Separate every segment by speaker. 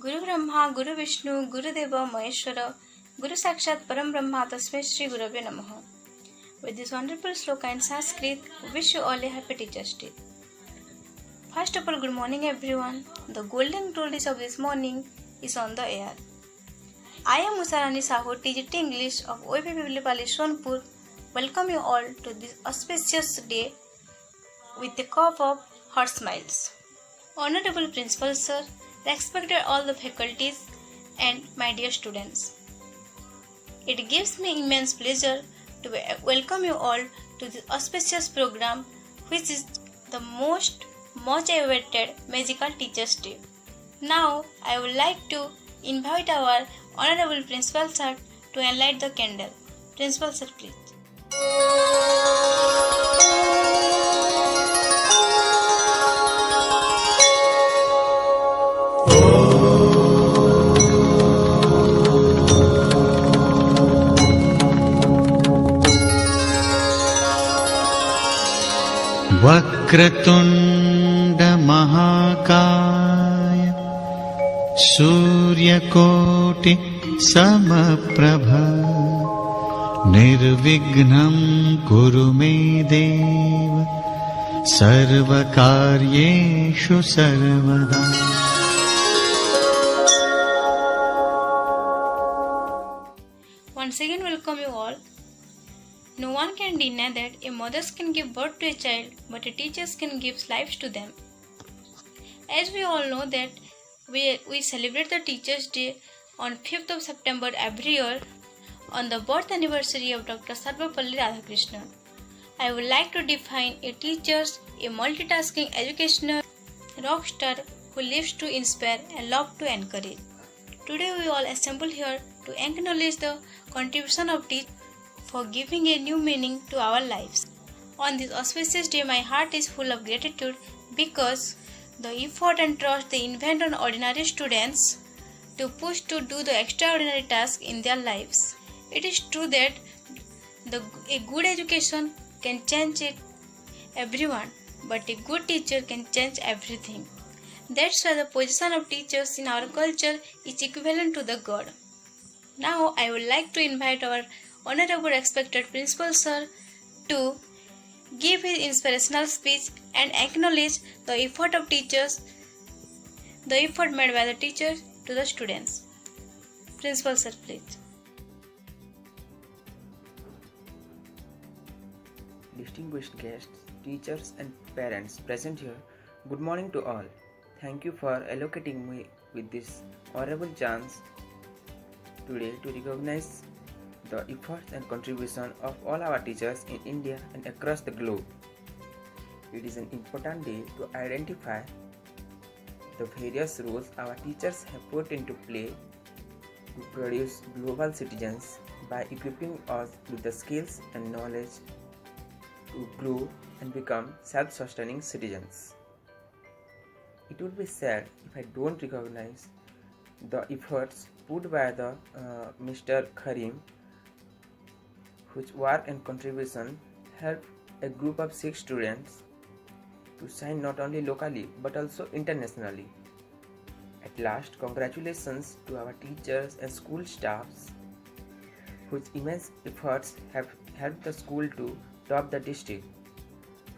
Speaker 1: गुरु ब्रह्मा गुरु विष्णु गुरुदेव महेश्वर गुरु साक्षात परम ब्रह्मा तस्मै श्री गुरवे नमः. With this wonderful sloka in Sanskrit, we wish you all a happy Teachers' Day. First of all, good morning everyone. The golden glories of this morning is on the air. I am Usarani Sahu, TGT English of OAP Biblipali Sonpur. Welcome you all to this auspicious day with a cup of hot smiles. Honorable Principal Sir, respected all the faculties and my dear students. It gives me immense pleasure to welcome you all to this auspicious program, which is the much awaited Magical Teachers' Day. Now, I would like to invite our Honorable Principal Sir to light the candle. Principal Sir, please.
Speaker 2: वक्रतुण्ड महाकाय सूर्यकोटि समप्रभ निर्विघ्नं कुरु मे देव सर्वकार्येषु सर्वदा.
Speaker 1: Once again, welcome you all. No one can deny that a mother can give birth to a child, but a teacher can give life to them. As we all know that we celebrate the Teachers' Day on 5th of September every year on the birth anniversary of Dr. Sarvapalli Radhakrishnan. I would like to define a teacher, a multitasking educational rock star who lives to inspire and love to encourage. Today we all assemble here to acknowledge the contribution of teachers for giving a new meaning to our lives. On this auspicious day, my heart is full of gratitude because the effort and trust they invest on ordinary students to push to do the extraordinary task in their lives. It is true that a good education can change everyone, but a good teacher can change everything. That's why the position of teachers in our culture is equivalent to the God. Now, I would like to invite our Honorable respected Principal Sir to give his inspirational speech and acknowledge the effort of teachers, the effort made by the teachers to the students. Principal Sir, please.
Speaker 3: Distinguished guests, teachers and parents present here, good morning to all. Thank you for allocating me with this honorable chance today to recognize the efforts and contribution of all our teachers in India and across the globe. It is an important day to identify the various roles our teachers have put into play to produce global citizens by equipping us with the skills and knowledge to grow and become self-sustaining citizens. It would be sad if I don't recognize the efforts put by the Mr. Karim, whose work and contribution helped a group of 6 students to shine not only locally but also internationally. At last, congratulations to our teachers and school staffs whose immense efforts have helped the school to top the district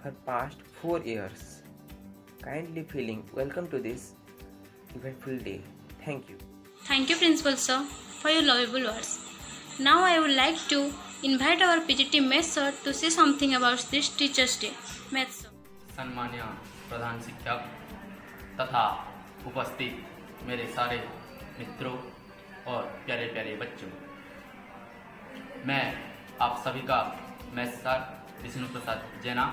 Speaker 3: for past 4 years. Kindly feeling welcome to this eventful day. Thank you.
Speaker 1: Thank you, Principal Sir, for your lovable words. Now I would like to invite our PGT Maths Sir to say something about this Teachers' Day. Maths Sir.
Speaker 4: सम्मानीय प्रधान शिक्षक तथा उपस्थित मेरे सारे मित्रों और प्यारे प्यारे बच्चों, मैं आप सभी का मैथ्स सर विष्णु प्रसाद जैना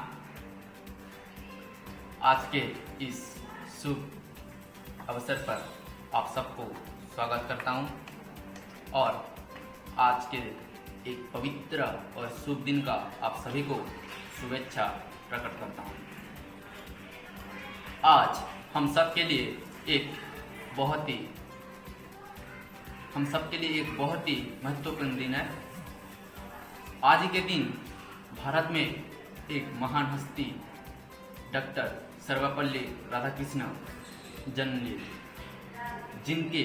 Speaker 4: आज के इस शुभ अवसर पर आप सबको स्वागत करता हूं और आज के एक पवित्र और शुभ दिन का आप सभी को शुभेच्छा प्रकट करता हूं। आज हम सब के लिए एक बहुत ही महत्वपूर्ण दिन है। आज के दिन भारत में एक महान हस्ती डॉक्टर सर्वपल्ली राधाकृष्णन जन्म लिए। जिनके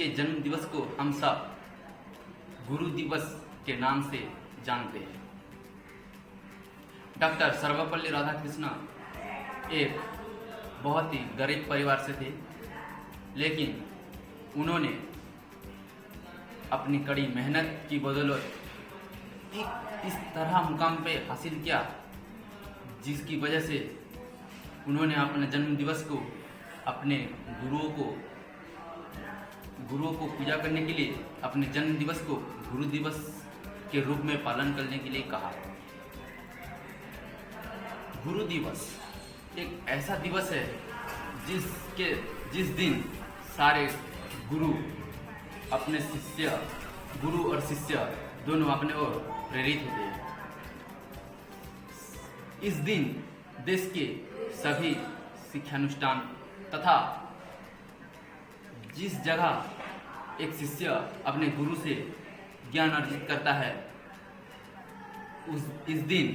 Speaker 4: जन्म दिवस को हम सब गुरु दिवस के नाम से जानते हैं। डॉक्टर सर्वपल्ली राधाकृष्ण एक बहुत ही गरीब परिवार से थे, लेकिन उन्होंने अपनी कड़ी मेहनत की बदौलत इस तरह मुकाम पे हासिल किया, जिसकी वजह से उन्होंने अपने जन्म दिवस को अपने गुरुओं को पूजा करने के लिए अपने जन्म दिवस को गुरु दिवस के रूप में पालन करने के लिए कहा। गुरु दिवस एक ऐसा दिवस है जिस दिन सारे गुरु और शिष्य दोनों अपने ओर प्रेरित होते हैं। इस दिन देश के सभी शिक्षानुष्ठान तथा जिस जगह एक शिष्य अपने गुरु से ज्ञान अर्जित करता है, इस दिन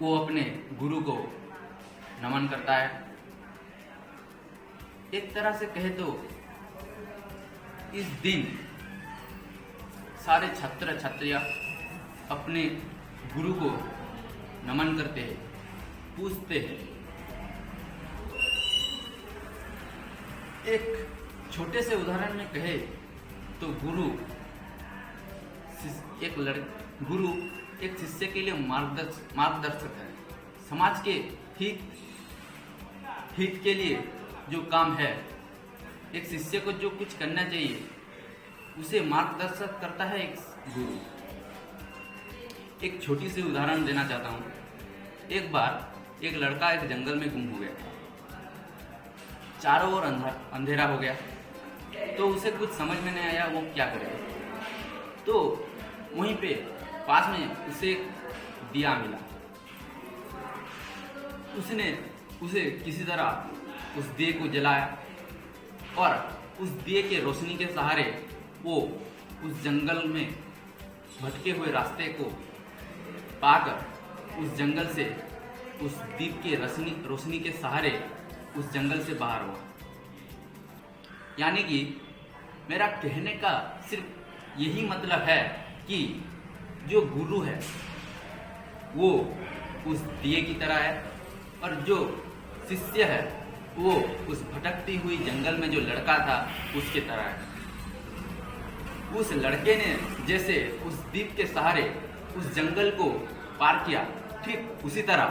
Speaker 4: वो अपने गुरु को नमन करता है। एक तरह से कहे तो इस दिन सारे छात्र छात्रियां अपने गुरु को नमन करते हैं, पूजते हैं। एक छोटे से उदाहरण में कहे तो गुरु एक शिष्य के लिए मार्गदर्शक है। समाज के हित के लिए जो काम है, एक शिष्य को जो कुछ करना चाहिए उसे मार्गदर्शक करता है एक गुरु। एक छोटी सी उदाहरण देना चाहता हूँ। एक बार एक लड़का एक जंगल में गुम हो गया, चारों ओर अंधेरा हो गया, तो उसे कुछ समझ में नहीं आया वो क्या करे। तो वहीं पे पास में उसे एक दिया मिला। उसने उसे किसी तरह उस दिए को जलाया और उस दिए के रोशनी के सहारे वो उस जंगल में भटके हुए रास्ते को पाकर उस जंगल से उस दीप के रोशनी के सहारे उस जंगल से बाहर हुआ। यानी कि मेरा कहने का सिर्फ यही मतलब है कि जो गुरु है वो उस दिए की तरह है और जो शिष्य है वो उस भटकती हुई जंगल में जो लड़का था उसके तरह है। उस लड़के ने जैसे उस दीप के सहारे उस जंगल को पार किया, ठीक उसी तरह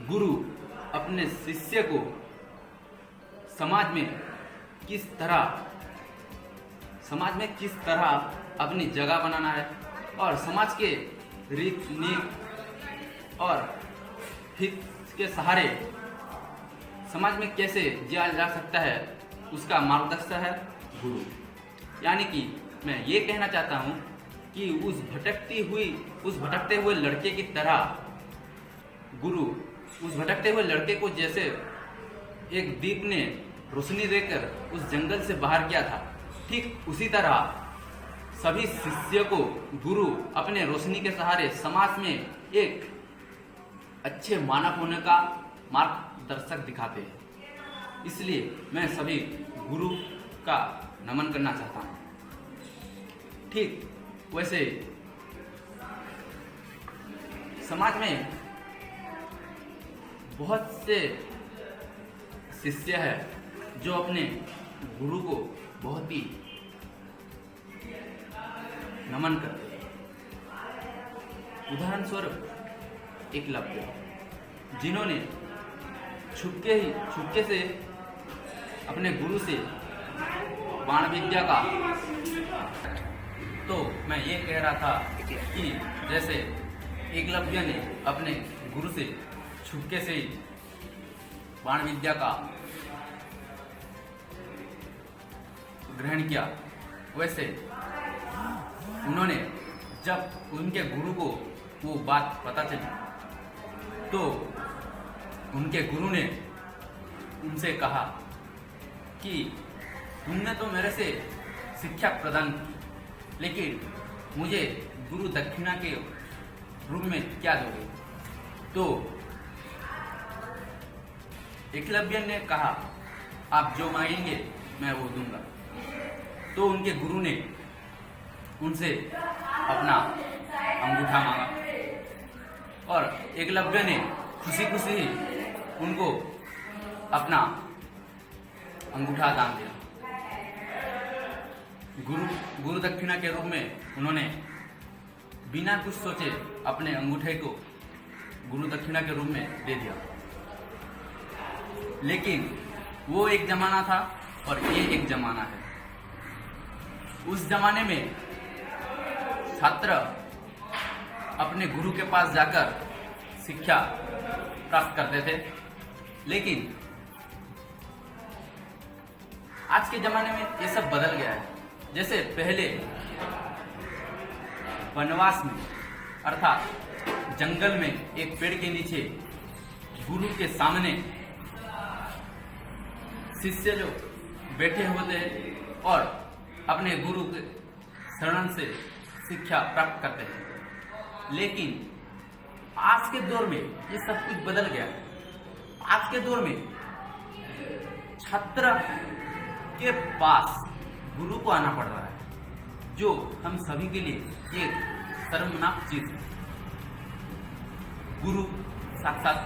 Speaker 4: गुरु अपने शिष्य को समाज में किस तरह अपनी जगह बनाना है और समाज के रीत नीति और हित के सहारे समाज में कैसे जिया जा सकता है, उसका मार्गदर्शक है गुरु। यानी कि मैं ये कहना चाहता हूँ कि उस भटकते हुए लड़के की तरह गुरु उस भटकते हुए लड़के को जैसे एक दीप ने रोशनी देकर उस जंगल से बाहर किया था, ठीक उसी तरह सभी शिष्य को गुरु अपने रोशनी के सहारे समाज में एक अच्छे मानव होने का मार्गदर्शक दिखाते हैं। इसलिए मैं सभी गुरु का नमन करना चाहता हूँ। ठीक वैसे समाज में बहुत से शिष्य हैं जो अपने गुरु को बहुत ही नमन करते हैं। उदाहरण स्वरूप एकलव्य, जिन्होंने छुपके से अपने गुरु से बाण विद्या का, तो मैं ये कह रहा था कि जैसे एकलव्य ने अपने गुरु से छुपके से ही बाण विद्या का ग्रहण किया, वैसे उन्होंने जब उनके गुरु को वो बात पता चली तो उनके गुरु ने उनसे कहा कि तुमने तो मेरे से शिक्षा प्रदान की, लेकिन मुझे गुरु दक्षिणा के रूप में क्या दोगे। तो एकलव्य ने कहा, आप जो मांगेंगे मैं वो दूंगा। तो उनके गुरु ने उनसे अपना अंगूठा मांगा और एकलव्य ने खुशी खुशी ही उनको अपना अंगूठा दान दिया। गुरु दक्षिणा के रूप में उन्होंने बिना कुछ सोचे अपने अंगूठे को गुरु दक्षिणा के रूप में दे दिया। लेकिन वो एक जमाना था और ये एक जमाना है। उस जमाने में छात्र अपने गुरु के पास जाकर शिक्षा प्राप्त करते थे, लेकिन आज के जमाने में ये सब बदल गया है। जैसे पहले वनवास में अर्थात जंगल में एक पेड़ के नीचे गुरु के सामने शिष्य जो बैठे होते और अपने गुरु के शरण से शिक्षा प्राप्त करते हैं। लेकिन आज के दौर में ये सब कुछ बदल गया है। आज के दौर में छात्र के पास गुरु को आना पड़ रहा है, जो हम सभी के लिए एक शर्मनाक चीज है। गुरु साक्षात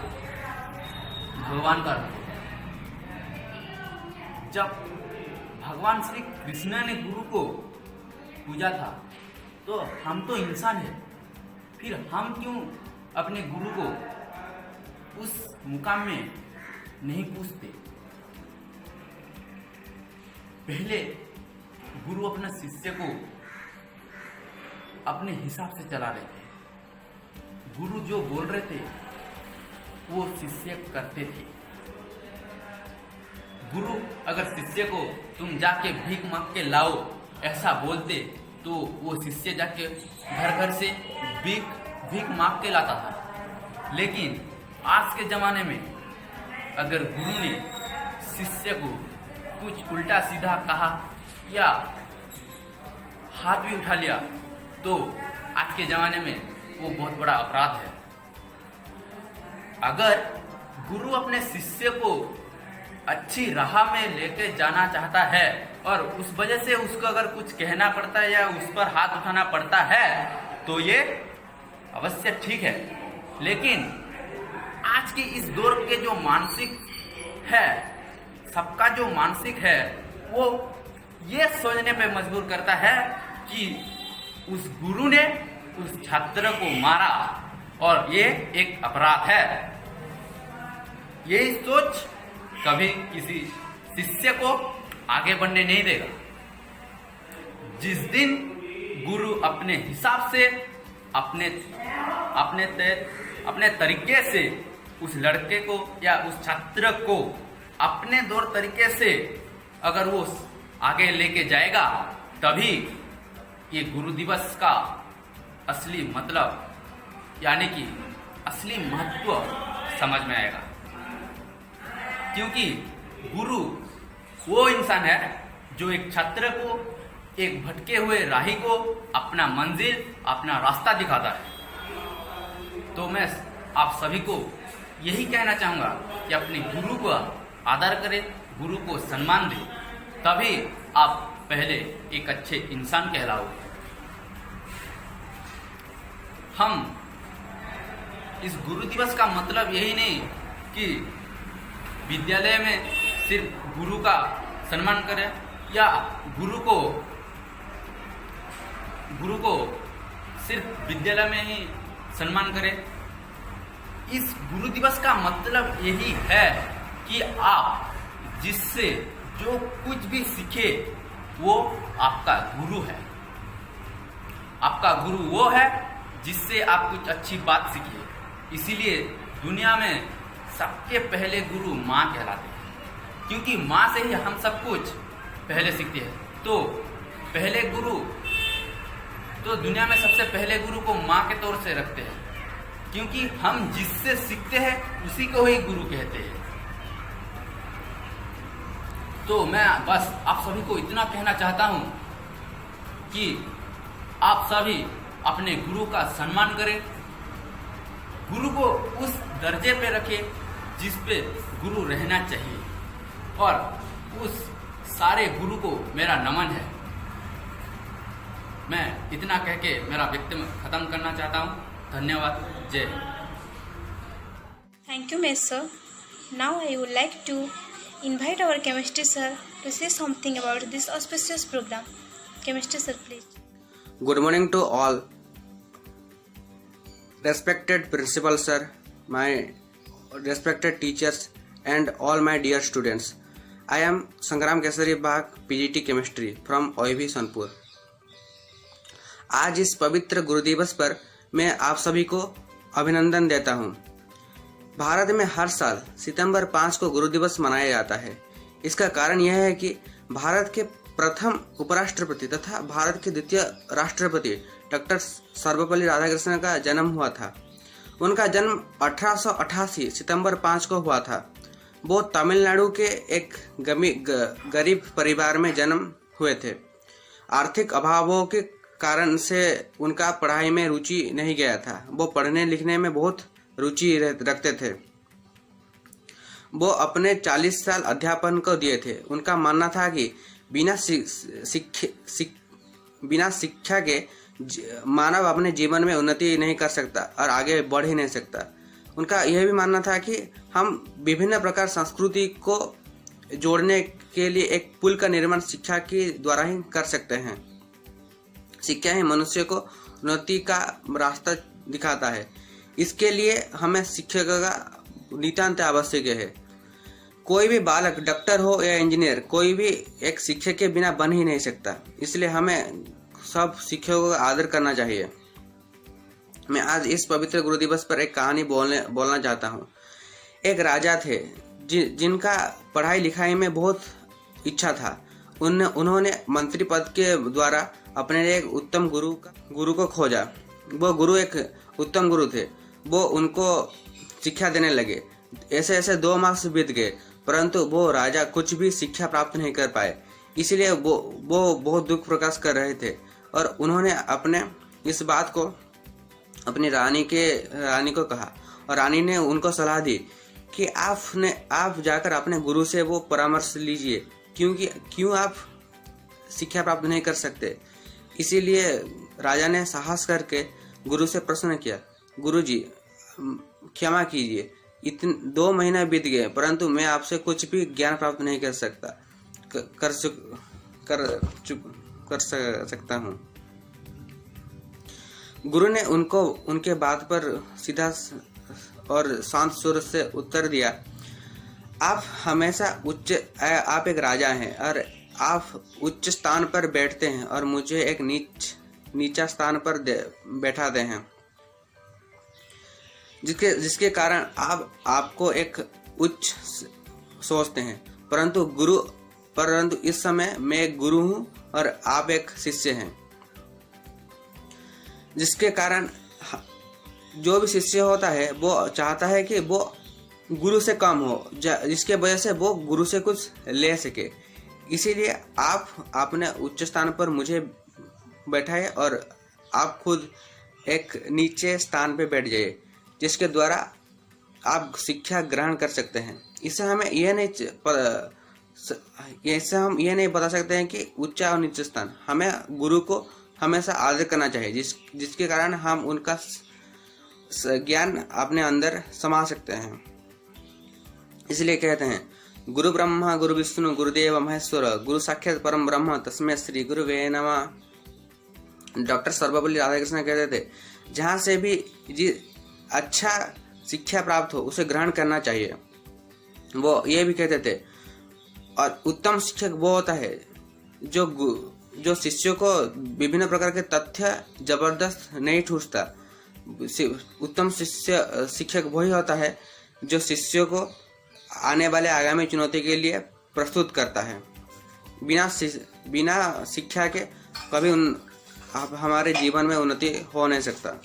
Speaker 4: भगवान का रूप है। जब भगवान श्री कृष्ण ने गुरु को पूजा था तो हम तो इंसान हैं, फिर हम क्यों अपने गुरु को उस मुकाम में नहीं पूछते? पहले गुरु अपने शिष्य को अपने हिसाब से चला रहे थे। गुरु जो बोल रहे थे वो शिष्य करते थे। गुरु अगर शिष्य को तुम जाके भीख मांग के लाओ ऐसा बोलते तो वो शिष्य जाके घर घर से भीख मांग के लाता था। लेकिन आज के जमाने में अगर गुरु ने शिष्य को कुछ उल्टा सीधा कहा या हाथ भी उठा लिया तो आज के जमाने में वो बहुत बड़ा अपराध है। अगर गुरु अपने शिष्य को अच्छी राह में लेके जाना चाहता है और उस वजह से उसको अगर कुछ कहना पड़ता है या उस पर हाथ उठाना पड़ता है तो ये अवश्य ठीक है। लेकिन आज की इस दौर के जो मानसिक है, सबका जो मानसिक है, वो ये सोचने पे मजबूर करता है कि उस गुरु ने उस छात्र को मारा और ये एक अपराध है। ये सोच कभी किसी शिष्य को आगे बढ़ने नहीं देगा। जिस दिन गुरु अपने हिसाब से अपने तरीके से उस लड़के को या उस छात्र को अपने दौर तरीके से अगर वो आगे लेके जाएगा, तभी ये गुरु दिवस का असली मतलब यानी कि असली महत्व समझ में आएगा। क्योंकि गुरु वो इंसान है जो एक छात्र को, एक भटके हुए राही को अपना मंजिल, अपना रास्ता दिखाता है। तो मैं आप सभी को यही कहना चाहूंगा कि अपने गुरु का आदर करें, गुरु को सम्मान दें, तभी आप पहले एक अच्छे इंसान कहलाओगे। हम इस गुरु दिवस का मतलब यही नहीं कि विद्यालय में सिर्फ गुरु का सम्मान करें या गुरु को सिर्फ विद्यालय में ही सम्मान करें। इस गुरु दिवस का मतलब यही है कि आप जिससे जो कुछ भी सीखे वो आपका गुरु है। आपका गुरु वो है जिससे आप कुछ अच्छी बात सीखिए। इसीलिए दुनिया में सबके पहले गुरु माँ कहलाते हैं, क्योंकि माँ से ही हम सब कुछ पहले सीखते हैं। तो पहले गुरु तो दुनिया में सबसे पहले गुरु को माँ के तौर से रखते हैं, क्योंकि हम जिससे सीखते हैं उसी को ही गुरु कहते हैं। तो मैं बस आप सभी को इतना कहना चाहता हूँ कि आप सभी अपने गुरु का सम्मान करें, गुरु को उस दर्जे पे रखें जिस पे गुरु रहना चाहिए, और उस सारे गुरु को मेरा नमन है। मैं इतना कह के मेरा वक्तव्य खत्म करना चाहता हूँ। धन्यवाद। जय Hind.
Speaker 1: Thank you, Miss Sir. Now I would like to invite our chemistry sir to say something about this auspicious program. Chemistry sir, please.
Speaker 5: Good morning to all. Respected principal sir, my respected teachers and all my dear students. I am Sangram Kesari Bagh, PGT Chemistry from OIV Sonpur. आज इस पवित्र गुरु दिवस पर मैं आप सभी को अभिनंदन देता हूँ। भारत में हर साल सितंबर 5 को गुरु दिवस मनाया जाता है। इसका कारण यह है कि भारत के प्रथम उपराष्ट्रपति तथा भारत के द्वितीय राष्ट्रपति डॉक्टर सर्वपल्ली राधाकृष्णन का जन्म हुआ था। उनका जन्म 1888 सितंबर 5 को हुआ था। वो तमिलनाडु के एक गरीब परिवार में जन्म हुए थे। आर्थिक अभावों के कारण से उनका पढ़ाई में रुचि नहीं गया था। वो पढ़ने लिखने में बहुत रुचि रखते थे। वो अपने 40 साल अध्यापन को दिए थे। उनका मानना था कि बिना शिक्षा के मानव अपने जीवन में उन्नति नहीं कर सकता और आगे बढ़ ही नहीं सकता। उनका यह भी मानना था कि हम विभिन्न प्रकार संस्कृति को जोड़ने के लिए एक पुल का निर्माण शिक्षा के द्वारा ही कर सकते हैं। शिक्षा ही मनुष्य को उन्नति का रास्ता दिखाता है। इसके लिए हमें शिक्षा का नितांत आवश्यक है। कोई भी बालक डॉक्टर हो या इंजीनियर, कोई भी एक शिक्षक के बिना बन ही नहीं सकता। इसलिए हमें सब शिक्षकों का आदर करना चाहिए। मैं आज इस पवित्र गुरु दिवस पर एक कहानी बोलना चाहता हूँ। एक राजा थे जिनका पढ़ाई लिखाई में बहुत इच्छा था। उन्होंने मंत्री पद के द्वारा अपने लिए एक उत्तम गुरु को खोजा। वो गुरु एक उत्तम गुरु थे। वो उनको शिक्षा देने लगे। ऐसे ऐसे 2 मास बीत गए, परंतु वो राजा कुछ भी शिक्षा प्राप्त नहीं कर पाए। इसलिए वो बहुत दुख प्रकाश कर रहे थे और उन्होंने अपने इस बात को अपनी रानी को कहा और रानी ने उनको सलाह दी कि आप जाकर अपने गुरु से वो परामर्श लीजिए, क्यों आप शिक्षा प्राप्त नहीं कर सकते। इसीलिए राजा ने साहस करके गुरु से प्रश्न किया, गुरुजी क्षमा कीजिए, 2 महीने बीत गए परंतु मैं आपसे कुछ भी ज्ञान प्राप्त नहीं कर सकता हूँ। गुरु ने उनके बात पर सीधा और शांत सुर से उत्तर दिया, आप एक राजा हैं और आप उच्च स्थान पर बैठते हैं और मुझे एक नीचा स्थान पर बैठाते हैं, जिसके कारण आपको एक उच्च सोचते हैं। परंतु इस समय मैं एक गुरु हूं और आप एक शिष्य हैं, जिसके कारण जो भी शिष्य होता है वो चाहता है कि वो गुरु से कम हो, जिसके वजह से वो गुरु से कुछ ले सके। इसीलिए आप अपने उच्च स्थान पर मुझे बैठाए और आप खुद एक नीचे स्थान पे बैठ जाइए, जिसके द्वारा आप शिक्षा ग्रहण कर सकते हैं। इससे हम ये नहीं बता सकते हैं कि उच्च और नीचे स्थान। हमें गुरु को हमेशा आदर करना चाहिए, जिसके कारण हम उनका ज्ञान अपने अंदर समा सकते हैं। इसलिए कहते हैं, गुरु ब्रह्मा गुरु विष्णु गुरुदेव महेश्वर गुरु साक्षात परम ब्रह्म तस्मै श्री गुरुवे नमः। डॉक्टर सर्वपल्ली राधाकृष्णन कहते थे, जहाँ से भी अच्छा शिक्षा प्राप्त हो उसे ग्रहण करना चाहिए। वो ये भी कहते थे, और उत्तम शिक्षक वो होता है जो शिष्यों को विभिन्न प्रकार के तथ्य जबरदस्त नहीं ठूसता। उत्तम शिक्षक वही होता है जो शिष्यों को आने वाले आगामी चुनौती के लिए प्रस्तुत करता है। बिना शिक्षा के कभी हमारे जीवन में उन्नति हो नहीं सकता।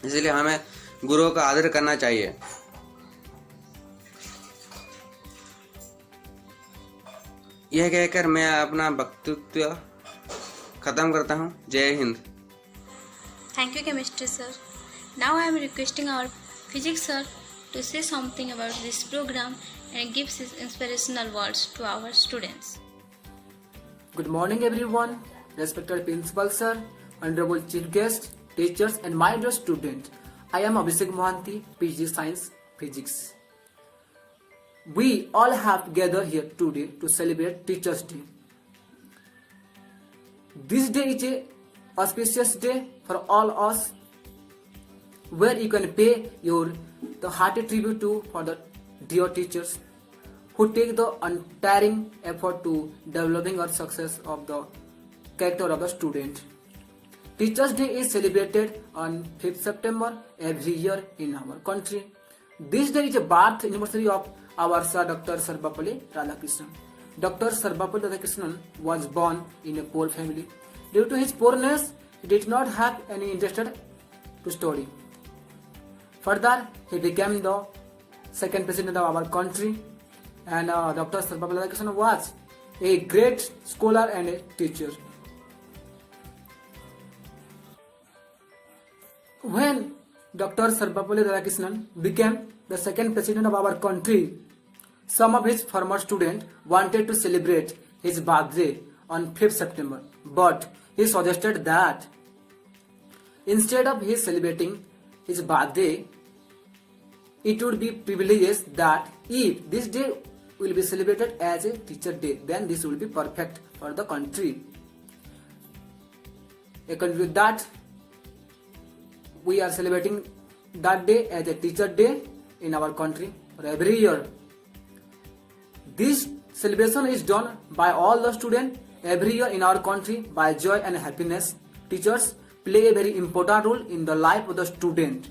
Speaker 5: इसलिए हमें गुरुओं का आदर करना चाहिए। यह कहकर मैं अपना वक्तव्य खत्म करता हूँ। जय Hind.
Speaker 1: Thank you, chemistry sir. Now I am requesting our physics sir to say something about this program and gives his inspirational words to our students.
Speaker 6: Good morning everyone, respected principal sir, honorable chief guest, teachers and my dear student. I am Abhishek Mohanty, PG Science Physics. We all have gathered here today to celebrate Teachers' Day. This day is a auspicious day for all us, where you can pay the hearty tribute to for the dear teachers who take the untiring effort to developing our success of the character of the student. Teachers' Day is celebrated on 5th September every year in our country. This day is a birth anniversary of our Sir Dr. Sarvepalli Radhakrishnan. Dr. Sarvepalli Radhakrishnan was born in a poor family. Due to his poorness, he did not have any interest to study. Further, he became the second president of our country, and Dr. Sarvepalli Radhakrishnan was a great scholar and a teacher. When Dr. Sarvepalli Radhakrishnan became the second president of our country, some of his former students wanted to celebrate his birthday on 5th September, but he suggested that instead of his celebrating his birthday, it would be privilegious that if this day will be celebrated as a teacher day, then this will be perfect for the country. According to that, we are celebrating that day as a teacher day in our country for every year. This celebration is done by all the students every year in our country by joy and happiness. Teachers play a very important role in the life of the student.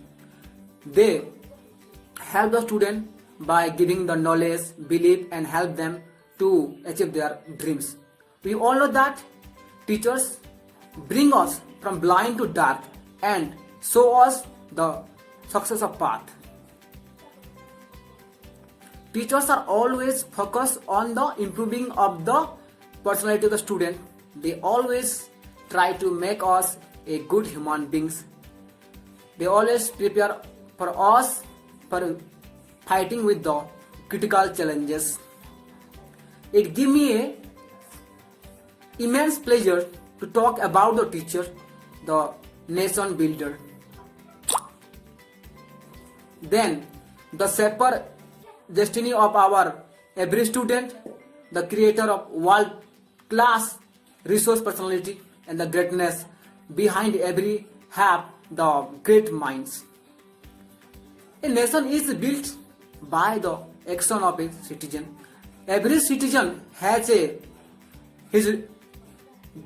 Speaker 6: They help the student by giving the knowledge, belief and help them to achieve their dreams. We all know that teachers bring us from blind to dark and show us the success of path. Teachers are always focused on the improving of the personality of the student. They always try to make us a good human beings. They always prepare for us for fighting with the critical challenges. It gives me a immense pleasure to talk about the teacher, the nation builder. Then the shaper destiny of our every student, the creator of world class resource personality and the greatness behind every have the great minds. A nation is built by the action of a citizen. Every citizen has his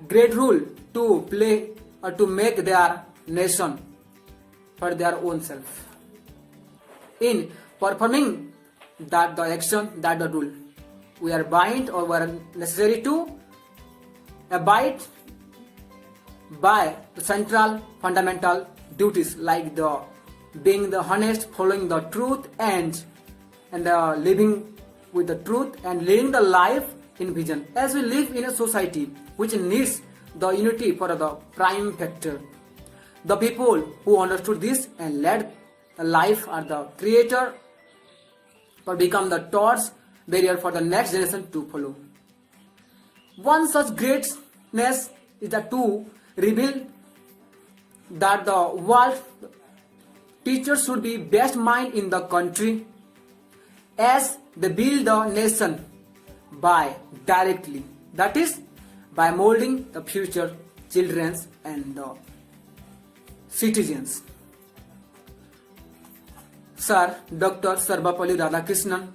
Speaker 6: great role to play or to make their nation for their own self. In performing that the action, that the rule, we are bound or we are necessary to abide by the central fundamental duties like the being the honest, following the truth and living with the truth and living the life in vision. As we live in a society which needs the unity for the prime factor, the people who understood this and led the life are the creator or become the torch barrier for the next generation to follow. One such greatness is to reveal that the world teachers should be best mind in the country as they build the nation by directly, that is by molding the future children and the citizens. Sir Dr. Sarvepalli Radhakrishnan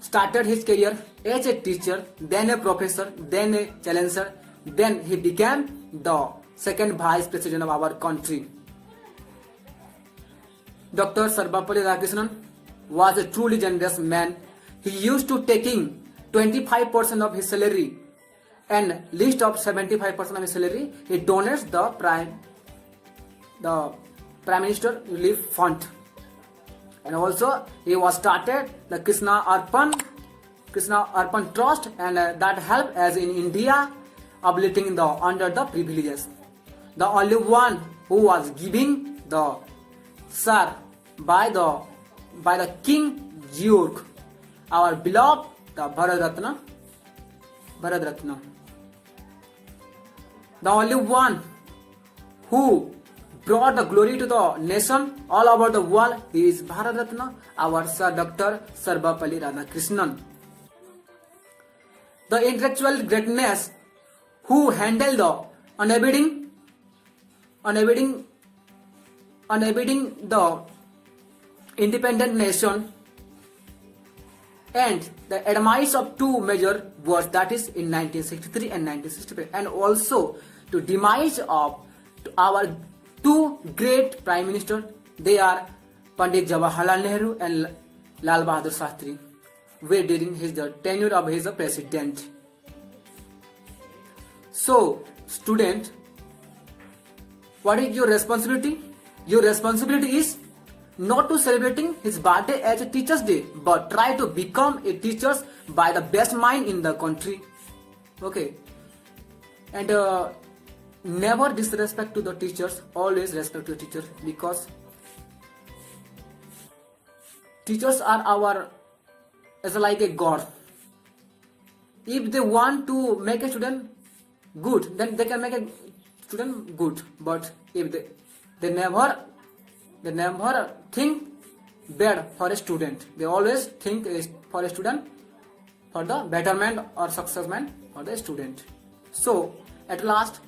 Speaker 6: started his career as a teacher, then a professor, then a challenger, then he became the second vice president of our country. Dr. Sarvepalli Radhakrishnan was a truly generous man. He used to taking 25% of his salary and least of 75% of his salary he donates the Prime Minister Relief Fund. And also he was started the Krishna Arpan Trust, and that helped as in India uplifting the under the privileges. The only one who was giving the sir by the by the King George, our beloved the Bharat Ratna. The only one who brought the glory to the nation all over the world, he is Bharat Ratna, our Sir Dr. Sarvapalli Radhakrishnan. The intellectual greatness who handled the unabiding the independent nation and the demise of two major wars, that is in 1963 and 1965, and also to demise of our two great prime ministers. They are Pandit Jawaharlal Nehru and Lal Bahadur Shastri, were during his the tenure of his president. So, student, what is your responsibility? Your responsibility is not to celebrating his birthday as a Teacher's Day, but try to become a teacher by the best mind in the country. Okay, and never disrespect to the teachers. Always respect to the teachers, because teachers are our as like a god. If they want to make a student good, then they can make a student good. But if they never think bad for a student, they always think for a student for the betterment or successment for the student. So at last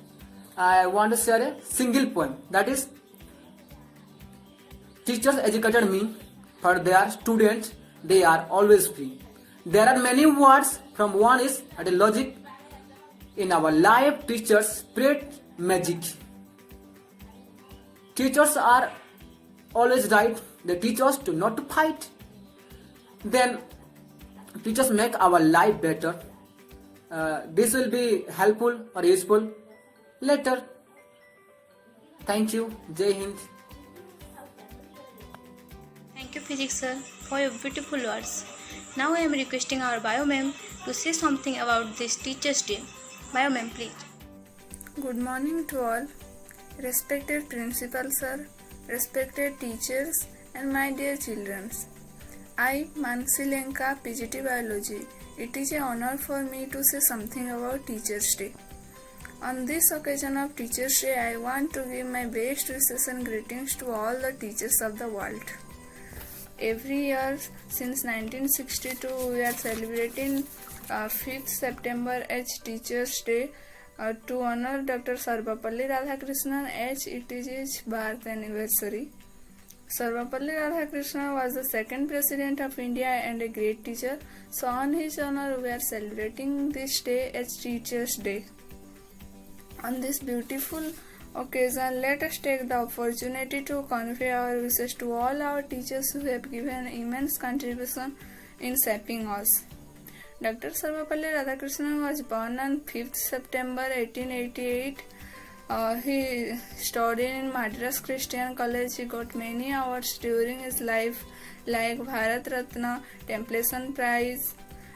Speaker 6: I want to share a single poem, that is, teachers educated me, for their students they are always free. There are many words, from one is at a logic. In our life, teachers spread magic. Teachers are always right. They teach us to not to fight. Then teachers make our life better. This will be helpful or useful later. Thank you. Jai Hind.
Speaker 1: Thank you, Physics sir, for your beautiful words. Now I am requesting our Bio ma'am to say something about this Teachers' Day. Bio ma'am, please.
Speaker 7: Good morning to all. Respected Principal Sir, respected teachers, and my dear children. I, Mansi Lenka, PGT Biology. It is an honor for me to say something about Teachers' Day. On this occasion of Teachers' Day, I want to give my best wishes and greetings to all the teachers of the world. Every year since 1962, we are celebrating 5th September as Teachers' Day to honor Dr. Sarvapalli Radhakrishnan as it is his birth anniversary. Sarvapalli Radhakrishnan was the second President of India and a great teacher. So on his honor, we are celebrating this day as Teachers' Day. On this beautiful occasion, let us take the opportunity to convey our wishes to all our teachers who have given immense contribution in shaping us. Dr. Sarvapalli Radhakrishnan was born on 5th September 1888. He studied in Madras Christian College. He got many awards during his life, like Bharat Ratna, Templeton Prize.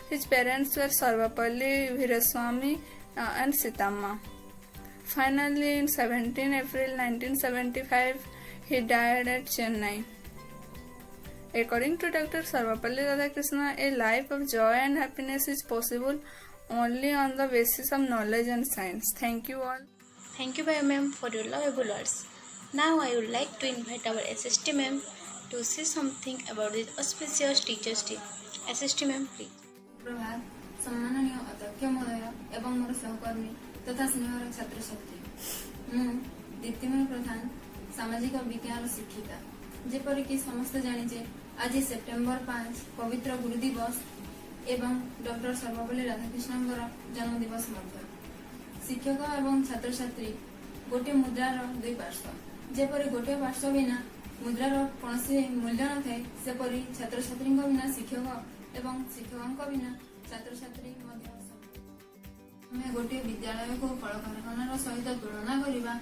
Speaker 7: His parents were Sarvapalli Veeraswamy and Sitamma. Finally, in 17 April 1975, he died at Chennai. According to Dr. Sarvapalli Radhakrishnan, a life of joy and happiness is possible only on the basis of knowledge and science. Thank you all.
Speaker 1: Thank you, Bio ma'am, for your lovable words. Now I would like to invite our SST ma'am to say something about this auspicious Teachers' Day. SST ma'am, please.
Speaker 8: प्रभात सम्माननीय अध्यक्ष महोदय एवं मोर सहकर्मी तथा स्नेहर छात्र छात्री मु दीप्तिमय प्रधान सामाजिक विज्ञान शिक्षिका जेपरिक समस्त जानिजे आज सेप्टेम्बर 5 पवित्र गुरु दिवस एवं डॉक्टर सर्वपल्ली राधाकृष्णन जन्म दिवस मध्य शिक्षक एवं छात्र छात्री गोटे मुद्रार दुई पार्श्व जेपरि गोटे पार्श्व बिना मुद्रार कौन मूल्य न थाए सेपरि छात्र छात्री बिना शिक्षक एवं शिक्षकों बिना छात्र छात्री गोटे विद्यालय को कलकारखानार सहित तुलना करवा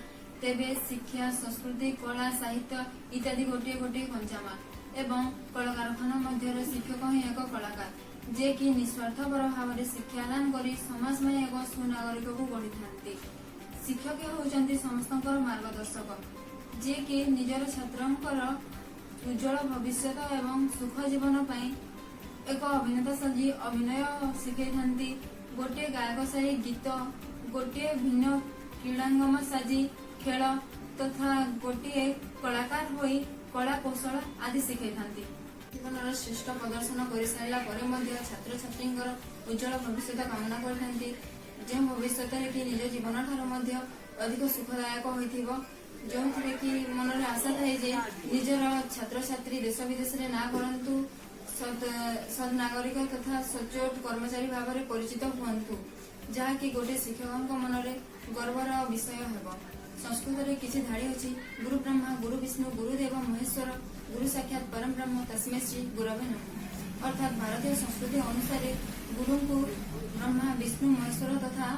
Speaker 8: तेबे शिक्षा संस्कृति कला साहित्य इत्यादि गोटे गोटे कंचामाल एवं कलकारखाना मध्य शिक्षक ही एक कलाकार जे कि निस्वार्थपर भाव में शिक्षादान कर समाजमय एक सुनागरिक को गढ़ी था। शिक्षक होती समस्त मार्गदर्शक जे कि निजर छात्र उज्जवल भविष्य एवं सुख जीवन पाई एक अभिनेता साजी अभिनय शिखई थांती, गोटे गायक साजी गीत, गोटे भिन्न क्रीड़ांगम साजी खेल तथा गोटे कलाकार होई कला कौशल आदि शिखई थांती। जीवन श्रेष्ठ प्रदर्शन कर सारा छात्र छात्री उज्जवल भविष्य कामना करथांती, जो भविष्य कि निज जीवन ठार अधिक सुखदायक होइथिबो, जो कि मन में आशा थाए जे निजर छात्र छात्री देश विदेश में ना करंतु सद नागरिक तथा सचोट कर्मचारी भाव में परिचित हुअंतु, जहाँकि गोटे शिक्षक मन में गर्वर विषय हेब। संस्कृत में किसी धाड़ी अच्छी, गुरु ब्रह्मा गुरु विष्णु गुरुदेव महेश्वर गुरु साक्षात परम ब्रह्म तस्मै श्री गुरवे नमः। अर्थात भारतीय संस्कृति अनुसार गुरु को ब्रह्मा विष्णु महेश्वर तथा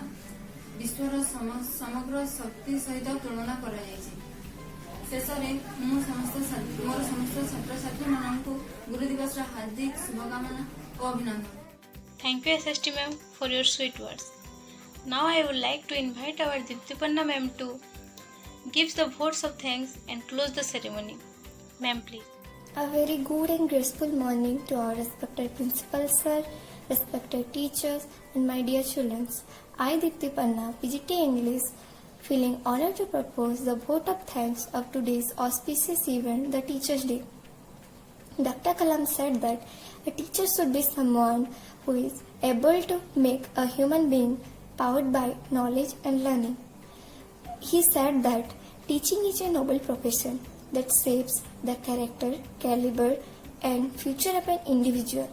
Speaker 8: विश्वर समग्र शक्ति सहित तुलना कराଯାଇଛି। शेष में मोर समस्त छात्र छात्री मानू गुरु दिवस हार्दिक शुभकामना और अभिनंदन।
Speaker 1: Thank you SST ma'am for your sweet words. Now I would like to invite our Diptipanna ma'am to give the votes of thanks and close the ceremony. Ma'am, please.
Speaker 9: A very good and graceful morning to our respected principal sir, respected teachers and my dear children. I Diptipanna, PGT English, feeling honored to propose the vote of thanks of today's auspicious event, the Teachers' Day. Dr. Kalam said that a teacher should be someone who is able to make a human being powered by knowledge and learning. He said that teaching is a noble profession that shapes the character, caliber and future of an individual.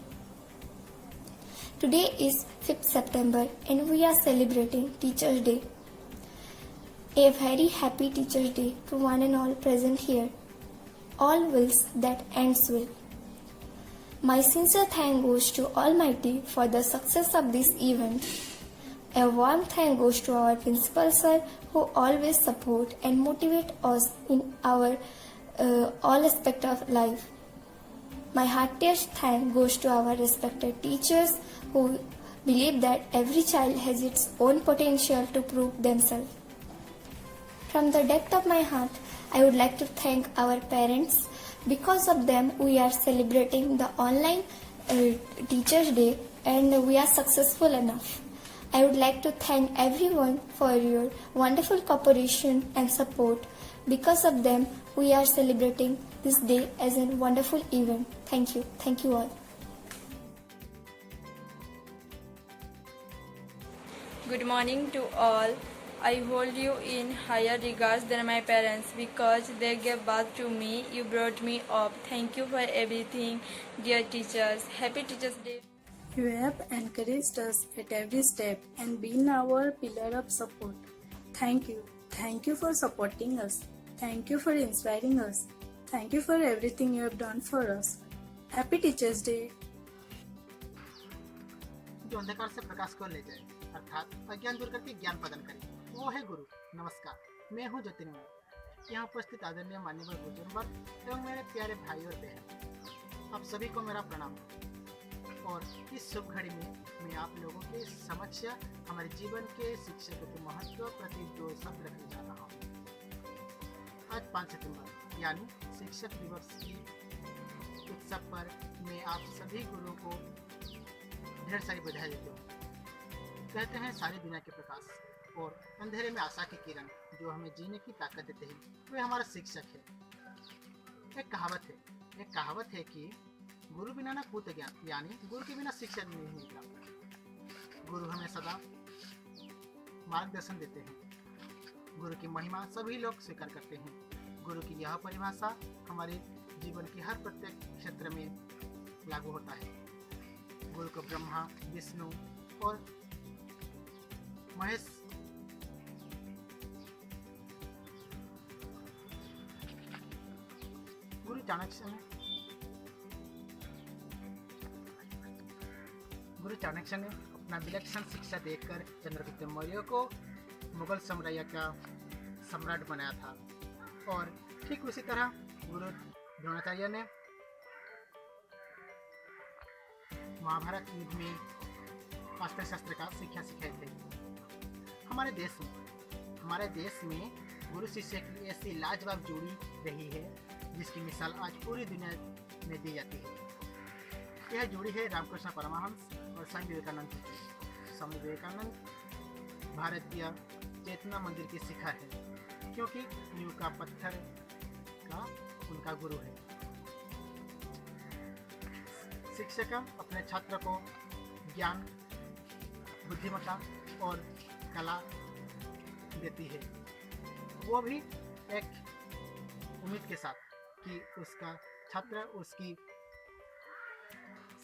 Speaker 9: Today is 5th September and we are celebrating Teachers' Day. A very happy Teachers' Day to one and all present here. All wills that ends will. My sincere thanks goes to Almighty for the success of this event. A warm thank goes to our principal sir who always support and motivate us in our all aspects of life. My heartiest thank goes to our respected teachers who believe that every child has its own potential to prove themselves. From the depth of my heart, I would like to thank our parents. Because of them, we are celebrating the online Teachers' Day and we are successful enough. I would like to thank everyone for your wonderful cooperation and support. Because of them, we are celebrating this day as a wonderful event. Thank you. Thank you all.
Speaker 10: Good morning to all. I hold you in higher regards than my parents because they gave birth to me. You brought me up. Thank you for everything, dear teachers. Happy Teachers' Day.
Speaker 11: You have encouraged us at every step and been our pillar of support. Thank you. Thank you for supporting us. Thank you for inspiring us. Thank you for everything you have done for us. Happy Teachers' Day.
Speaker 12: जो अंधकार से प्रकाश को ले जाए अर्थात अज्ञान दूर करके ज्ञान प्रदान करे वो है गुरु। नमस्कार, मैं हूँ जतिन मौर्य। यहाँ उपस्थित आदरणीय मान्यवर बुजुर्ग वर्ग एवं मेरे प्यारे भाई और बहन, आप सभी को मेरा प्रणाम। और इस शुभ घड़ी में मैं आप लोगों के समक्ष हमारे जीवन के शिक्षक के महत्व प्रति दो शब्द रखने जा रहा हूँ। आज 5 सितंबर यानी शिक्षक दिवस की उत्सव पर मैं आप सभी गुरुओं को ढेर सारी बधाई देता हूँ। कहते हैं सारी दुनिया के प्रकाश और अंधेरे में आशा की किरण जो हमें जीने की ताकत देते हैं, वे हमारा शिक्षक है। एक कहावत है कि गुरु बिना ना पूत ज्ञान, यानी गुरु के बिना शिक्षा नहीं मिलता। गुरु हमें सदा मार्गदर्शन देते हैं। गुरु की महिमा सभी लोग स्वीकार करते हैं। गुरु की यह परिभाषा हमारे जीवन की हर प्रत्येक क्षेत्र में लागू होता है। गुरु को ब्रह्मा विष्णु और महेश गुरु चाणक्य ने अपना विलक्षण शिक्षा देकर चंद्रगुप्त मौर्य को मुगल साम्राज्य का सम्राट बनाया था। और ठीक उसी तरह गुरु द्रोणाचार्य ने महाभारत युद्ध में अस्त्र शस्त्र का शिक्षा सिखाए थे। हमारे देश में गुरु शिष्य की ऐसी लाजवाब जोड़ी रही है जिसकी मिसाल आज पूरी दुनिया में दी जाती है। यह जोड़ी है रामकृष्ण परमहंस और स्वामी विवेकानंद की। स्वामी विवेकानंद भारतीय चेतना मंदिर की शिखर है, क्योंकि नींव का पत्थर का उनका गुरु है। शिक्षक अपने छात्र को ज्ञान, बुद्धिमत्ता और कला देती है, वो भी एक उम्मीद के साथ कि उसका छात्र उसकी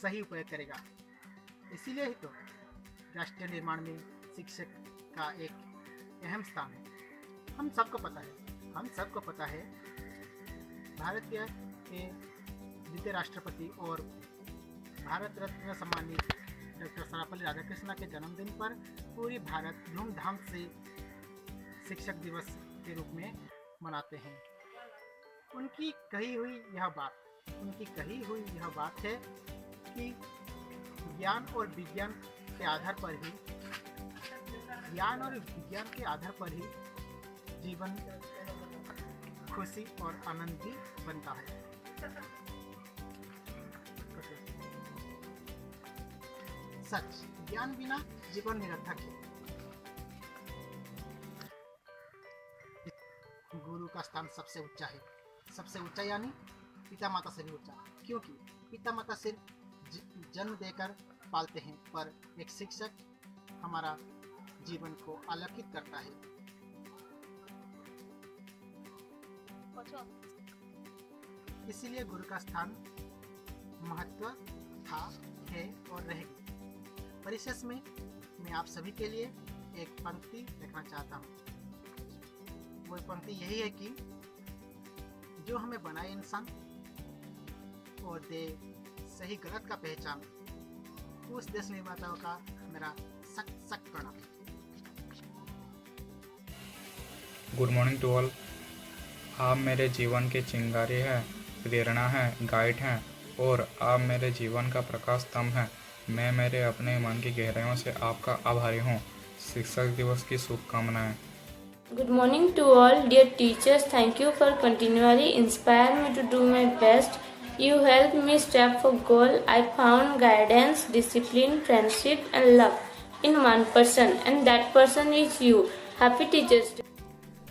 Speaker 12: सही उपयोग करेगा। इसीलिए ही तो राष्ट्र निर्माण में शिक्षक का एक अहम स्थान है। हम सबको पता है भारत के द्वितीय राष्ट्रपति और भारत रत्न सम्मानित डॉक्टर सर्वपल्ली राधाकृष्णन के जन्मदिन पर पूरी भारत धूमधाम से शिक्षक दिवस के रूप में मनाते हैं। उनकी कही हुई यह बात है कि ज्ञान और विज्ञान के आधार पर ही जीवन खुशी और आनंदी बनता है। सच, ज्ञान बिना जीवन निरर्थक है। गुरु का स्थान सबसे ऊंचा यानी पिता माता से भी ऊंचा, क्योंकि पिता माता सिर्फ जन्म देकर पालते हैं, पर एक शिक्षक हमारा जीवन को आलोकित करता है। इसीलिए गुरु का स्थान महत्व था, है और रहेगी। परिशेष में मैं आप सभी के लिए एक पंक्ति लिखना चाहता हूँ। वो पंक्ति यही है कि जो हमें बनाए इंसान और दे सही गलत का पहचान, उस देश निर्माताओं का मेरा सख्त प्रणाम।
Speaker 13: Good morning to all. आप मेरे जीवन के चिंगारी हैं, प्रेरणा है, गाइड हैं और आप मेरे जीवन का प्रकाश स्तंभ हैं। मैं मेरे अपने मन की गहराइयों से आपका आभारी हूँ। शिक्षक दिवस की शुभकामनाएं।
Speaker 14: Good morning to all, dear teachers. Thank you for continually inspire me to do my best. You helped me strive for goal. I found guidance, discipline, friendship and love in one person, and that person is you. Happy Teachers Day.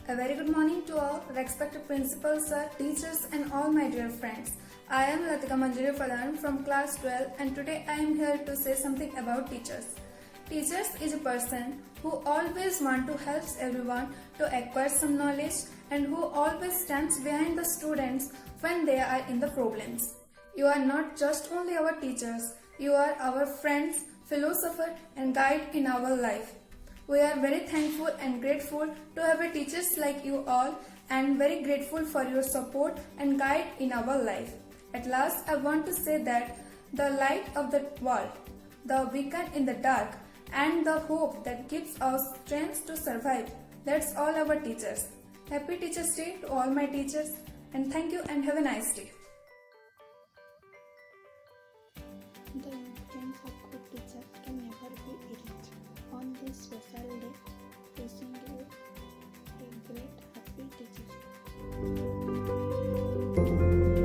Speaker 7: A very good morning to all, respected principals, sir, teachers and all my dear friends. I am Latika Manjari Falan from class 12 and today I am here to say something about teachers. Teachers is a person who always want to help everyone to acquire some knowledge and who always stands behind the students when they are in the problems. You are not just only our teachers, you are our friends, philosopher and guide in our life. We are very thankful and grateful to have a teachers like you all and very grateful for your support and guide in our life. At last, I want to say that the light of the world, the beacon in the dark, and the hope that gives us strength to survive. That's all our teachers. Happy Teachers Day to all my teachers and thank you and have a nice day.
Speaker 9: The influence of good teachers can never be reached. On this special day, wishing you a great happy Teachers Day.